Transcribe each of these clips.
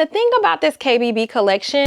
The thing about this KBB collection,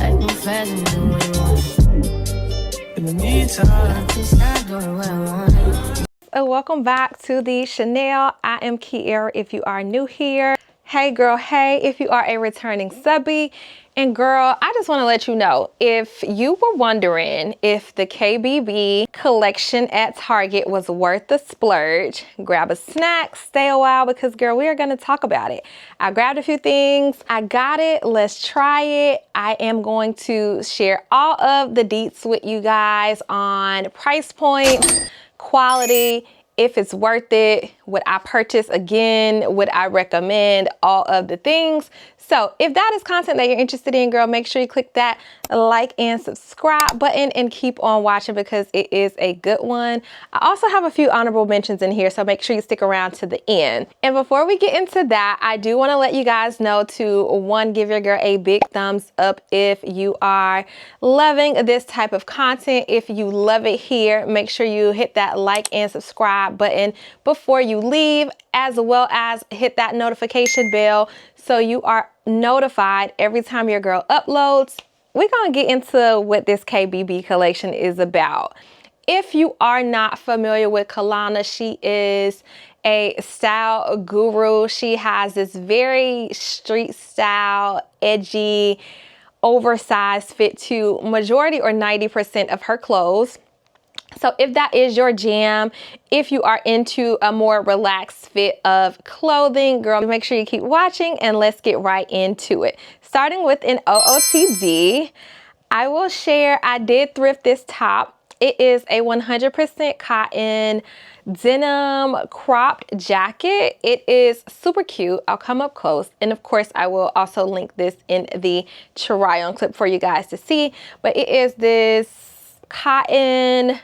welcome back to the Chanel. I am Kiera if you are new here. Hey girl, hey if you are a returning subby. And girl, I just want to let you know, if you were wondering if the KBB collection at Target was worth the splurge, grab a snack, stay a while, because girl, we are going to talk about it. I grabbed a few things. I got it. Let's try it. I am going to share all of the deets with you guys on price points, quality, if it's worth it, would I purchase again, would I recommend, all of the things. So if that is content that you're interested in, girl, make sure you click that like and subscribe button and keep on watching because it is a good one. I also have a few honorable mentions in here, so make sure you stick around to the end. And before we get into that, I do want to let you guys know to, one, give your girl a big thumbs up if you are loving this type of content. If you love it here, make sure you hit that like and subscribe button before you leave, as well as hit that notification bell so you are notified every time your girl uploads. We're gonna get into what this KBB collection is about. If you are not familiar with Kalana, she is a style guru. She has this very street style, edgy, oversized fit to majority or 90% of her clothes. So if that is your jam, if you are into a more relaxed fit of clothing, girl, make sure you keep watching and let's get right into it. Starting with an OOTD, I will share, I did thrift this top. It is a 100% cotton denim cropped jacket. It is super cute. I'll come up close. And of course, I will also link this in the try on clip for you guys to see. But it is this cotton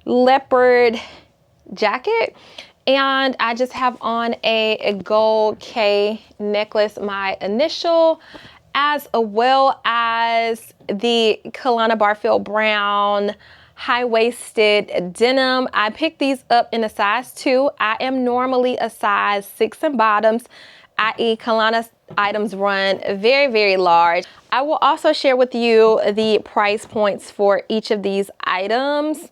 leopard jacket, and I just have on a gold K necklace, my initial, as well as the Kalana Barfield brown high-waisted denim. I picked these up in a size 2. I am normally a size 6 in bottoms, i.e. Kalana items run very, very large. I will also share with you the price points for each of these items.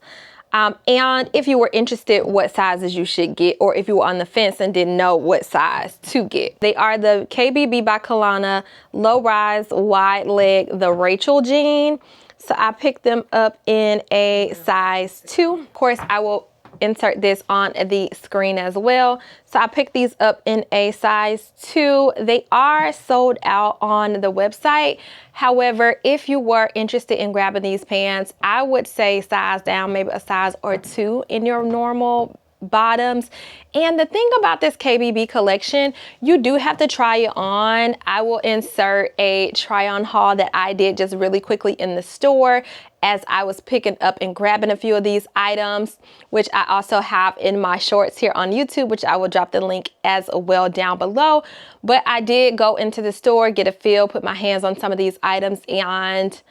And if you were interested what sizes you should get, or if you were on the fence and didn't know what size to get. They are the KBB by Kalana low rise wide leg, the Rachel jean. So I picked them up in a size 2. Of course, I will insert this on the screen as well. So I picked these up in a size 2. They are sold out on the website. However, if you were interested in grabbing these pants, I would say size down, maybe a size or 2 in your normal bottoms. And the thing about this KBB collection, you do have to try it on. I will insert a try on haul that I did just really quickly in the store as I was picking up and grabbing a few of these items, which I also have in my shorts here on YouTube, which I will drop the link as well down below. But I did go into the store, get a feel, put my hands on some of these items, and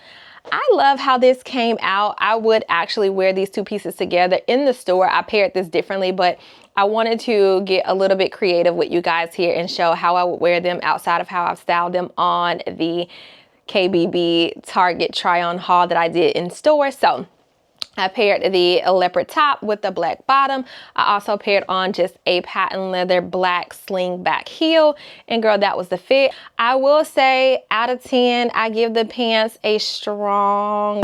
I love how this came out. I would actually wear these two pieces together in the store. I paired this differently, but I wanted to get a little bit creative with you guys here and show how I would wear them outside of how I've styled them on the KBB Target try-on haul that I did in store. So I paired the leopard top with the black bottom. I also paired on just a patent leather black sling back heel. And girl, that was the fit. I will say out of 10, I give the pants a strong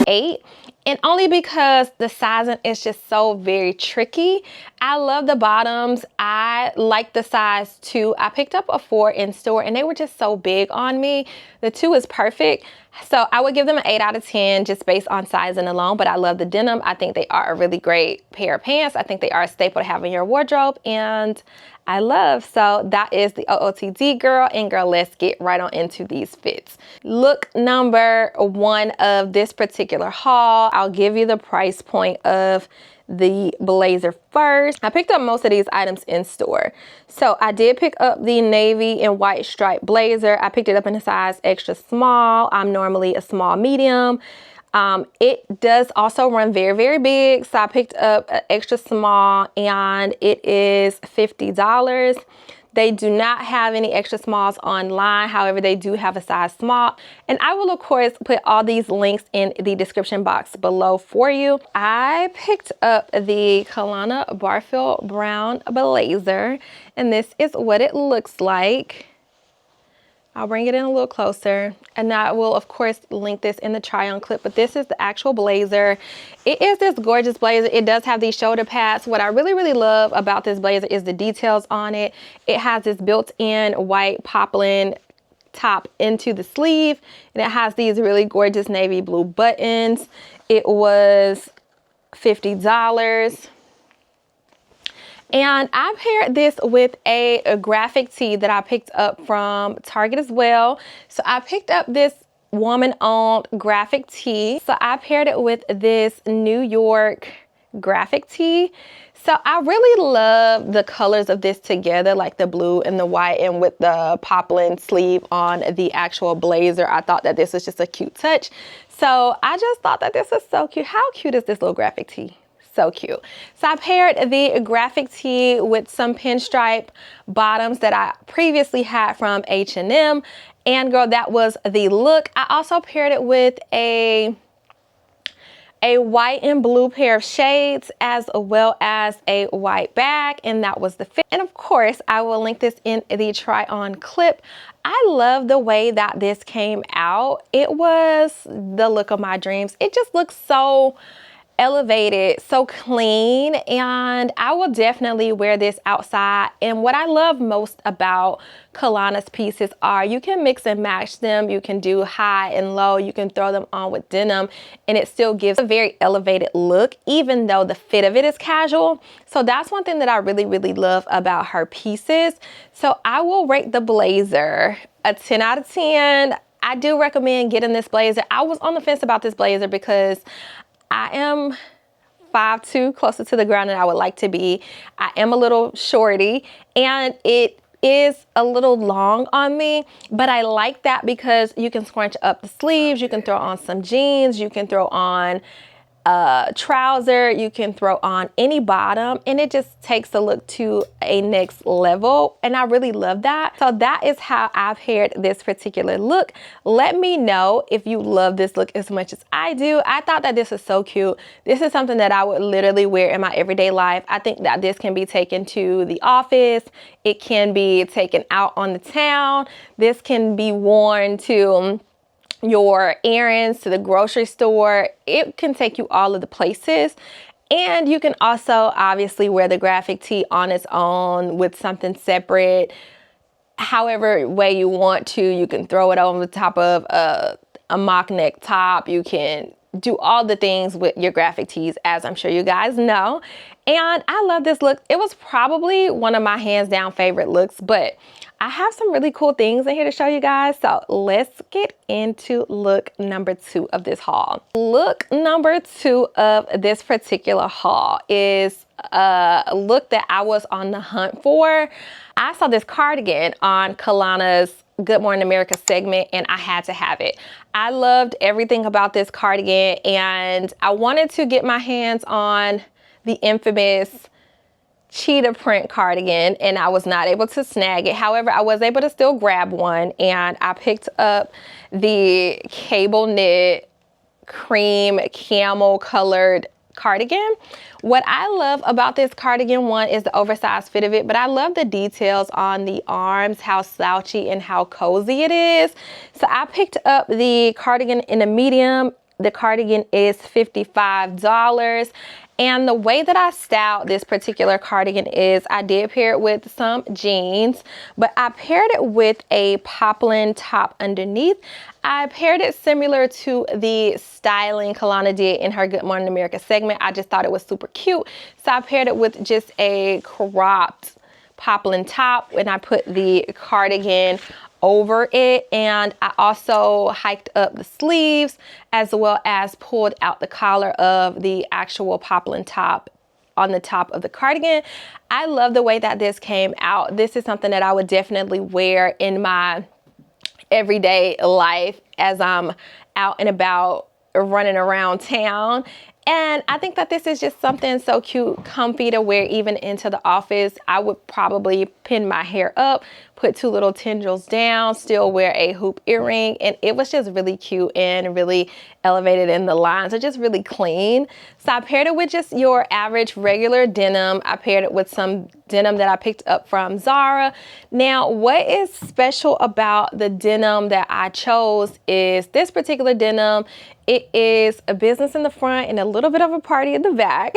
8. And only because the sizing is just so very tricky. I love the bottoms. I like the size 2. I picked up a 4 in store and they were just so big on me. The 2 is perfect. So I would give them an 8 out of 10 just based on sizing alone. But I love the denim. I think they are a really great pair of pants. I think they are a staple to have in your wardrobe. And I love. So that is the OOTD, girl. And girl, let's get right on into these fits. Look number 1 of this particular haul. I'll give you the price point of the blazer first. I picked up most of these items in store. So I did pick up the navy and white striped blazer. I picked it up in a size extra small. I'm normally a small medium. It does also run very, very big. So I picked up an extra small and it is $50. They do not have any extra smalls online. However, they do have a size small. And I will, of course, put all these links in the description box below for you. I picked up the Kalana Barfield Brown blazer, and this is what it looks like. I'll bring it in a little closer, and I will, of course, link this in the try-on clip, but this is the actual blazer. It is this gorgeous blazer. It does have these shoulder pads. What I really, really love about this blazer is the details on it. It has this built-in white poplin top into the sleeve, and it has these really gorgeous navy blue buttons. It was $50. And I paired this with a graphic tee that I picked up from Target as well. So I picked up this woman-owned graphic tee. So I paired it with this New York graphic tee. So I really love the colors of this together, like the blue and the white, and with the poplin sleeve on the actual blazer. I thought that this was just a cute touch. So I just thought that this was so cute. How cute is this little graphic tee? So cute. So I paired the graphic tee with some pinstripe bottoms that I previously had from H&M. And girl, that was the look. I also paired it with a white and blue pair of shades, as well as a white bag, and that was the fit. And of course, I will link this in the try-on clip. I love the way that this came out. It was the look of my dreams. It just looks so elevated, so clean, and I will definitely wear this outside. And what I love most about Kalana's pieces are you can mix and match them. You can do high and low. You can throw them on with denim, and it still gives a very elevated look, even though the fit of it is casual. So that's one thing that I really, really love about her pieces. So I will rate the blazer a 10 out of 10. I do recommend getting this blazer. I was on the fence about this blazer because I am 5'2", closer to the ground than I would like to be. I am a little shorty, and it is a little long on me, but I like that because you can scrunch up the sleeves, you can throw on some jeans, you can throw on a trouser, you can throw on any bottom, and it just takes the look to a next level, and I really love that. So that is how I've paired this particular look. Let me know if you love this look as much as I do. I thought that this is so cute. This is something that I would literally wear in my everyday life. I think that this can be taken to the office. It can be taken out on the town. This can be worn to your errands, to the grocery store. It can take you all of the places. And you can also obviously wear the graphic tee on its own with something separate. However way you want to, you can throw it over the top of a mock neck top. You can do all the things with your graphic tees, as I'm sure you guys know. And I love this look. It was probably one of my hands down favorite looks, but I have some really cool things in here to show you guys. So let's get into look number 2 of this haul. Look number 2 of this particular haul is a look that I was on the hunt for. I saw this cardigan on Kalana's Good Morning America segment, and I had to have it. I loved everything about this cardigan, and I wanted to get my hands on the infamous cheetah print cardigan, and I was not able to snag it. However, I was able to still grab one, and I picked up the cable knit cream camel colored cardigan. What I love about this cardigan, one, is the oversized fit of it, but I love the details on the arms, how slouchy and how cozy it is. So I picked up the cardigan in a medium. The cardigan is $55. And the way that I styled this particular cardigan is I did pair it with some jeans, but I paired it with a poplin top underneath. I paired it similar to the styling Kalana did in her Good Morning America segment. I just thought it was super cute. So I paired it with just a cropped poplin top, and I put the cardigan over it, and I also hiked up the sleeves as well as pulled out the collar of the actual poplin top on the top of the cardigan. I love the way that this came out. This is something that I would definitely wear in my everyday life as I'm out and about running around town. And I think that this is just something so cute, comfy to wear even into the office. I would probably pin my hair up, put 2 little tendrils down, still wear a hoop earring. And it was just really cute and really elevated in the lines. So just really clean. So I paired it with just your average regular denim. I paired it with some denim that I picked up from Zara. Now, what is special about the denim that I chose is this particular denim. It is a business in the front and a little bit of a party in the back.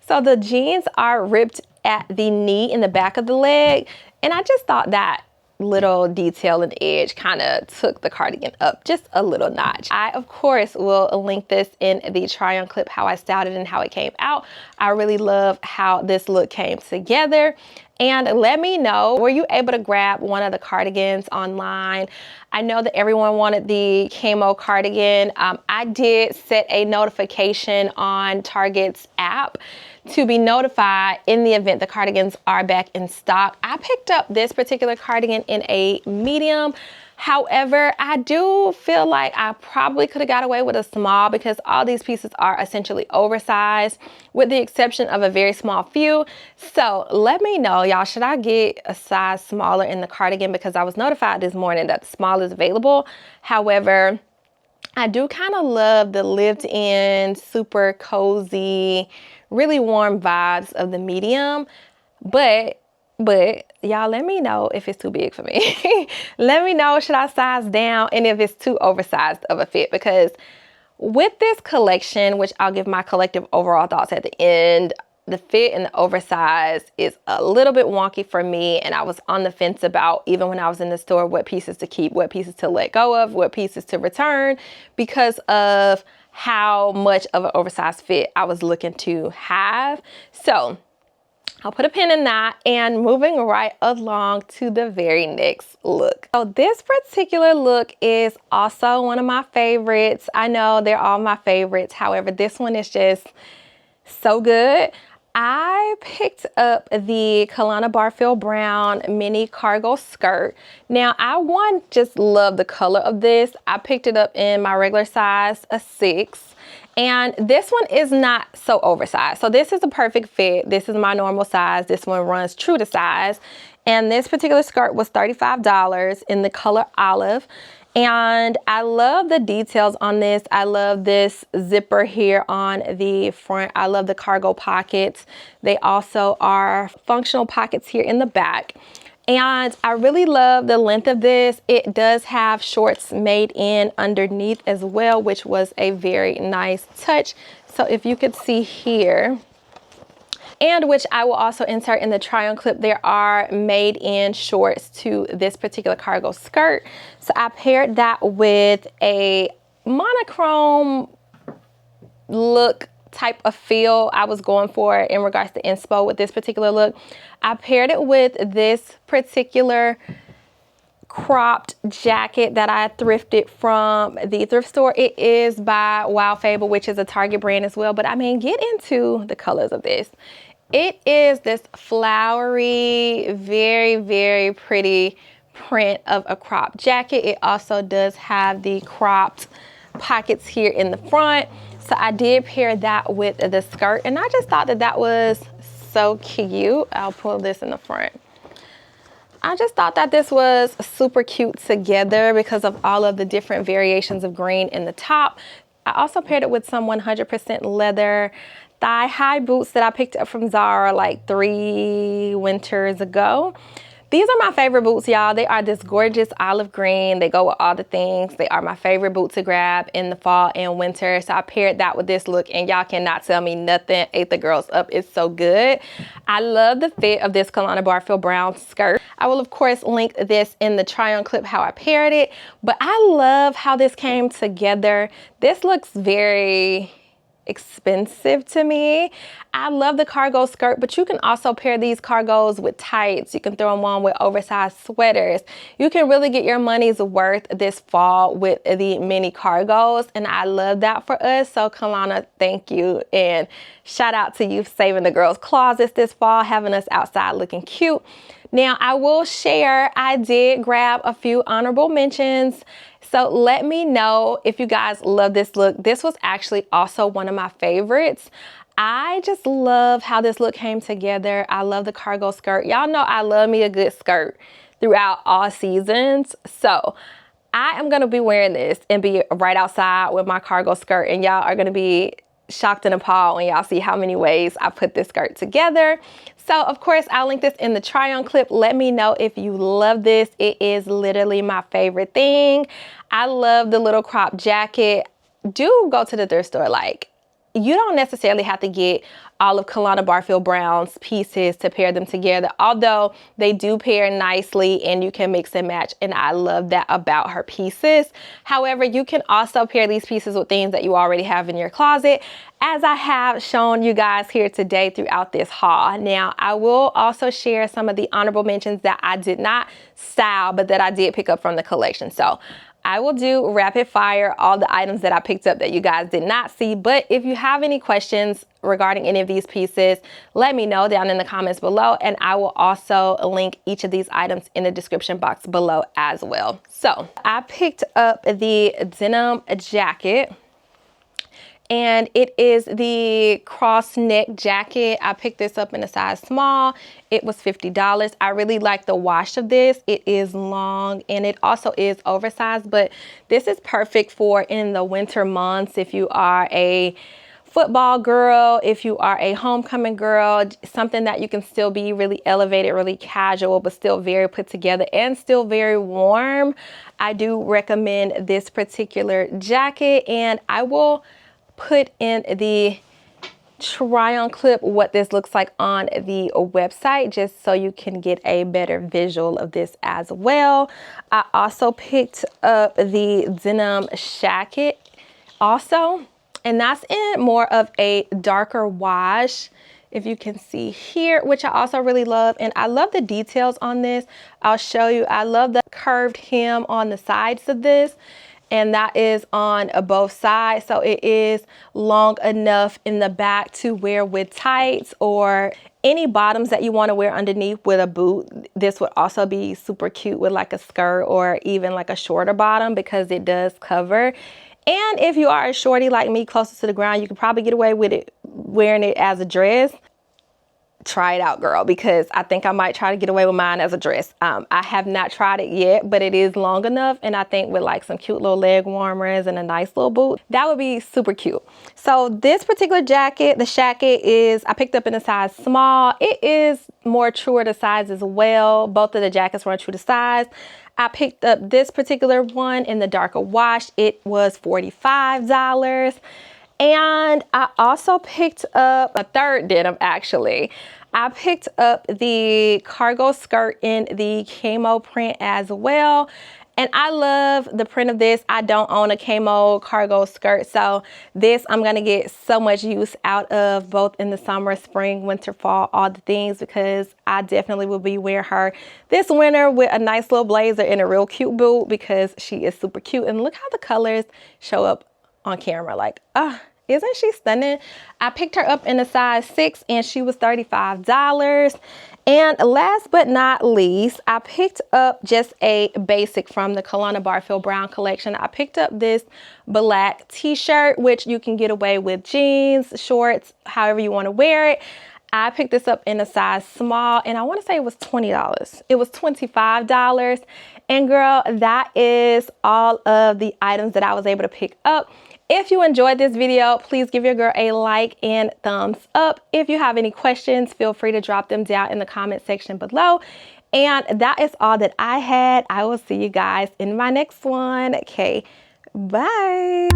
So the jeans are ripped at the knee in the back of the leg. And I just thought that little detail and edge kind of took the cardigan up just a little notch. I, of course, will link this in the try on clip, how I styled it and how it came out. I really love how this look came together. And let me know, were you able to grab one of the cardigans online? I know that everyone wanted the camo cardigan. I did set a notification on Target's app to be notified in the event the cardigans are back in stock. I picked up this particular cardigan in a medium. However, I do feel like I probably could have got away with a small because all these pieces are essentially oversized with the exception of a very small few. So let me know, y'all, should I get a size smaller in the cardigan? Because I was notified this morning that the small is available. However, I do kind of love the lived in, super cozy, really warm vibes of the medium, but y'all let me know if it's too big for me. Let me know, should I size down, and if it's too oversized of a fit, because with this collection, which I'll give my collective overall thoughts at the end, the fit and the oversize is a little bit wonky for me, and I was on the fence about, even when I was in the store, what pieces to keep, what pieces to let go of, what pieces to return, because of how much of an oversized fit I was looking to have. So I'll put a pin in that, and moving right along to the very next look. So this particular look is also one of my favorites. I know they're all my favorites. However, this one is just so good. I picked up the Kalana Barfield Brown mini cargo skirt. Now, I just love the color of this. I picked it up in my regular size, a 6. And this one is not so oversized. So this is a perfect fit. This is my normal size. This one runs true to size. And this particular skirt was $35 in the color olive. And I love the details on this. I love this zipper here on the front. I love the cargo pockets. They also are functional pockets here in the back. And I really love the length of this. It does have shorts made in underneath as well, which was a very nice touch. So if you could see here, and which I will also insert in the try on clip, there are made in shorts to this particular cargo skirt. So I paired that with a monochrome look type of feel I was going for in regards to inspo with this particular look. I paired it with this particular cropped jacket that I thrifted from the thrift store. It is by Wild Fable, which is a Target brand as well. But I mean, get into the colors of this. It is this flowery, very, very pretty print of a cropped jacket. It also does have the cropped pockets here in the front. So I did pair that with the skirt, and I just thought that that was so cute. I'll pull this in the front. I just thought that this was super cute together because of all of the different variations of green in the top. I also paired it with some 100% leather thigh-high boots that I picked up from Zara like 3 winters ago. These are my favorite boots, y'all. They are this gorgeous olive green. They go with all the things. They are my favorite boot to grab in the fall and winter. So I paired that with this look, and y'all cannot tell me nothing ate the girls up. It's so good. I love the fit of this Kalana Barfield Brown skirt. I will, of course, link this in the try-on clip how I paired it. But I love how this came together. This looks very expensive to me. I love the cargo skirt, but you can also pair these cargos with tights. You can throw them on with oversized sweaters. You can really get your money's worth this fall with the mini cargos, and I love that for us. So Kalana, thank you, and shout out to you saving the girls' closets this fall, having us outside looking cute. Now, I will share, I did grab a few honorable mentions. So let me know if you guys love this look. This was actually also one of my favorites. I just love how this look came together. I love the cargo skirt. Y'all know I love me a good skirt throughout all seasons. So I am gonna be wearing this and be right outside with my cargo skirt, and y'all are gonna be shocked and appalled when y'all see how many ways I put this skirt together. So of course I'll link this in the try on clip. Let me know if you love this. It is literally my favorite thing. I love the little crop jacket. Do go to the thrift store. Like, you don't necessarily have to get all of Kalana Barfield Brown's pieces to pair them together, although they do pair nicely and you can mix and match, and I love that about her pieces. However, you can also pair these pieces with things that you already have in your closet, as I have shown you guys here today throughout this haul. Now, I will also share some of the honorable mentions that I did not style, but that I did pick up from the collection. So I will do rapid fire all the items that I picked up that you guys did not see. But if you have any questions regarding any of these pieces, let me know down in the comments below, and I will also link each of these items in the description box below as well. So I picked up the denim jacket, and it is the cross neck jacket. I picked this up in a size small. It was $50. I really like the wash of this. It is long and it also is oversized, but this is perfect for in the winter months if you are a football girl, if you are a homecoming girl, something that you can still be really elevated, really casual, but still very put together and still very warm. I do recommend this particular jacket, and I will put in the try on clip what this looks like on the website, just so you can get a better visual of this as well. I also picked up the denim jacket also, and that's in more of a darker wash, if you can see here, which I also really love. And I love the details on this. I'll show you. I love the curved hem on the sides of this, and that is on both sides, so it is long enough in the back to wear with tights or any bottoms that you want to wear underneath with a boot. This would also be super cute with like a skirt or even like a shorter bottom, because it does cover. And if you are a shorty like me, closer to the ground, you can probably get away with it wearing it as a dress. Try it out, girl, because I think I might try to get away with mine as a dress. I have not tried it yet, but it is long enough, and I think with like some cute little leg warmers and a nice little boot, that would be super cute. So this particular jacket, the jacket, is I picked up in a size small. It is more truer to size as well. Both of the jackets were true to size. I picked up this particular one in the darker wash. It was $45. And I also picked up a third denim, actually. I picked up the cargo skirt in the camo print as well. And I love the print of this. I don't own a camo cargo skirt, so this I'm gonna get so much use out of both in the summer, spring, winter, fall, all the things, because I definitely will be wearing her this winter with a nice little blazer and a real cute boot, because she is super cute. And look how the colors show up on camera. Like, isn't she stunning? I picked her up in a size 6 and she was $35. And last but not least, I picked up just a basic from the Kalana Barfield Brown collection. I picked up this black t-shirt, which you can get away with jeans, shorts, however you want to wear it. I picked this up in a size small, and I want to say it was $20. It was $25. And girl, that is all of the items that I was able to pick up. If you enjoyed this video, please give your girl a like and thumbs up. If you have any questions, feel free to drop them down in the comment section below. And that is all that I had. I will see you guys in my next one. Okay, bye.